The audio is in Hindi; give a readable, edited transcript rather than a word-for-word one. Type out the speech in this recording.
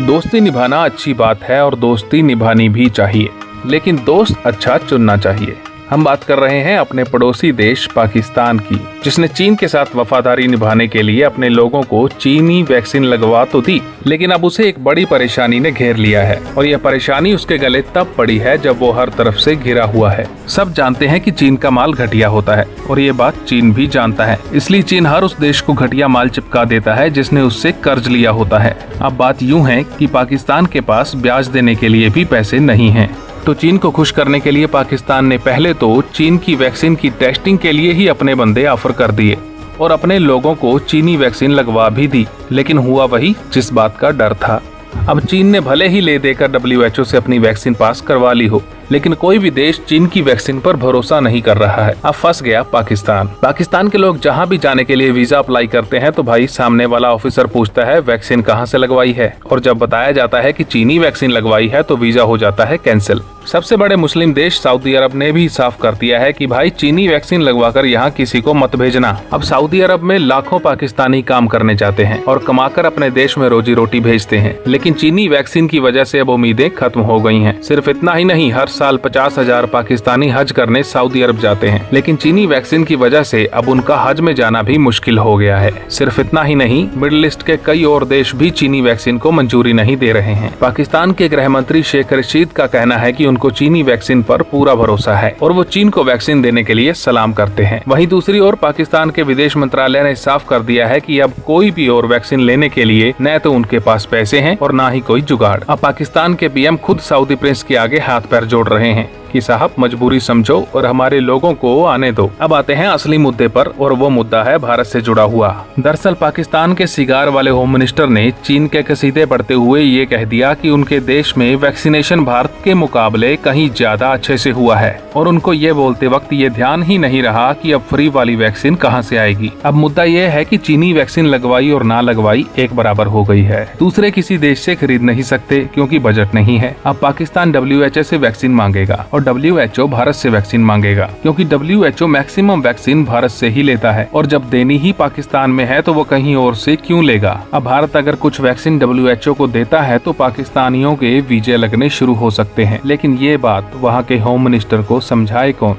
दोस्ती निभाना अच्छी बात है और दोस्ती निभानी भी चाहिए, लेकिन दोस्त अच्छा चुनना चाहिए। हम बात कर रहे हैं अपने पड़ोसी देश पाकिस्तान की, जिसने चीन के साथ वफादारी निभाने के लिए अपने लोगों को चीनी वैक्सीन लगवा तो दी, लेकिन अब उसे एक बड़ी परेशानी ने घेर लिया है और यह परेशानी उसके गले तब पड़ी है जब वो हर तरफ से घिरा हुआ है। सब जानते हैं कि चीन का माल घटिया होता है और ये बात चीन भी जानता है, इसलिए चीन हर उस देश को घटिया माल चिपका देता है जिसने उससे कर्ज लिया होता है। अब बात यूं है कि पाकिस्तान के पास ब्याज देने के लिए भी पैसे नहीं हैं। तो चीन को खुश करने के लिए पाकिस्तान ने पहले तो चीन की वैक्सीन की टेस्टिंग के लिए ही अपने बंदे ऑफर कर दिए और अपने लोगों को चीनी वैक्सीन लगवा भी दी, लेकिन हुआ वही जिस बात का डर था। अब चीन ने भले ही ले देकर WHO से अपनी वैक्सीन पास करवा ली हो, लेकिन कोई भी देश चीन की वैक्सीन पर भरोसा नहीं कर रहा है। अब फंस गया पाकिस्तान के लोग जहां भी जाने के लिए वीजा अप्लाई करते हैं तो भाई सामने वाला ऑफिसर पूछता है वैक्सीन कहां से लगवाई है, और जब बताया जाता है कि चीनी वैक्सीन लगवाई है तो वीजा हो जाता है कैंसिल। सबसे बड़े मुस्लिम देश सऊदी अरब ने भी साफ कर दिया है कि भाई चीनी वैक्सीन लगवाकर यहाँ किसी को मत भेजना। अब सऊदी अरब में लाखों पाकिस्तानी काम करने जाते हैं और कमाकर अपने देश में रोजी रोटी भेजते हैं, लेकिन चीनी वैक्सीन की वजह से अब उम्मीदें खत्म हो गई हैं। सिर्फ इतना ही नहीं, हर साल 50,000 पाकिस्तानी हज करने सऊदी अरब जाते हैं, लेकिन चीनी वैक्सीन की वजह से अब उनका हज में जाना भी मुश्किल हो गया है। सिर्फ इतना ही नहीं, मिडिल ईस्ट के कई और देश भी चीनी वैक्सीन को मंजूरी नहीं दे रहे हैं। पाकिस्तान के गृह मंत्री शेख रशीद का कहना है कि उनको चीनी वैक्सीन पर पूरा भरोसा है और वो चीन को वैक्सीन देने के लिए सलाम करते हैं। वहीं दूसरी ओर पाकिस्तान के विदेश मंत्रालय ने साफ कर दिया है कि अब कोई भी और वैक्सीन लेने के लिए न तो उनके पास पैसे हैं और न ही कोई जुगाड़। अब पाकिस्तान के पीएम खुद सऊदी प्रिंस के आगे हाथ पैर जोड़ रहे हैं कि साहब मजबूरी समझो और हमारे लोगों को आने दो। अब आते हैं असली मुद्दे पर, और वो मुद्दा है भारत से जुड़ा हुआ। दरअसल पाकिस्तान के सिगार वाले होम मिनिस्टर ने चीन के कसीदे पढ़ते हुए ये कह दिया कि उनके देश में वैक्सीनेशन भारत के मुकाबले कहीं ज्यादा अच्छे से हुआ है, और उनको ये बोलते वक्त ये ध्यान ही नहीं रहा कि अब फ्री वाली वैक्सीन कहाँ से आएगी। अब मुद्दा ये है कि चीनी वैक्सीन लगवाई और ना लगवाई एक बराबर हो गई है। दूसरे किसी देश से खरीद नहीं सकते क्योंकि बजट नहीं है। अब पाकिस्तान WHO से वैक्सीन मांगेगा और WHO भारत से वैक्सीन मांगेगा, क्योंकि WHO मैक्सिमम वैक्सीन भारत से ही लेता है, और जब देनी ही पाकिस्तान में है तो वो कहीं और से क्यों लेगा। अब भारत अगर कुछ वैक्सीन WHO को देता है तो पाकिस्तानियों के वीजे लगने शुरू हो सकते हैं, लेकिन ये बात वहाँ के होम मिनिस्टर को समझाए कौन।